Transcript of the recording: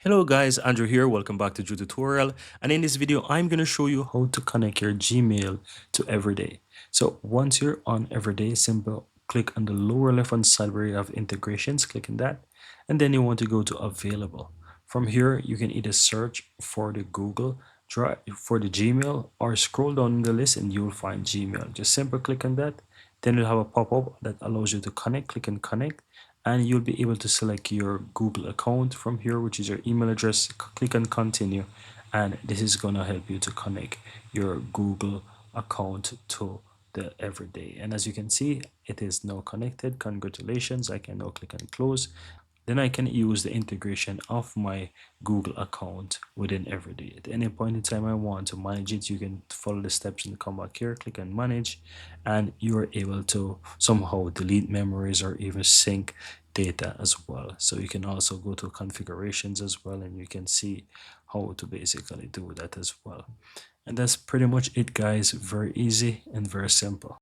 Hello guys, Andrew here. Welcome back to Drew Tutorial. And in this video, I'm going to show you how to connect your Gmail to Everyday. So once you're on Everyday, simple click on the lower left hand side where you have integrations, click on that. And then you want to go to available. From here, you can either search for the Google Drive for the Gmail or scroll down in the list and you'll find Gmail. Just simple click on that. Then you'll have a pop-up that allows you to connect. Click on connect and you'll be able to select your Google account from here, which is your email address. Click on continue, and this is going to help you to connect your Google account to the Everyday. And as you can see, it is now connected. Congratulations. I can now click on close. Then I can use the integration of my Google account within Everyday. At any point in time I want to manage it, you can follow the steps and come back here, click on manage, and you are able to somehow delete memories or even sync data as well. So you can also go to configurations as well, and you can see how to basically do that as well. And that's pretty much it, guys. Very easy and very simple.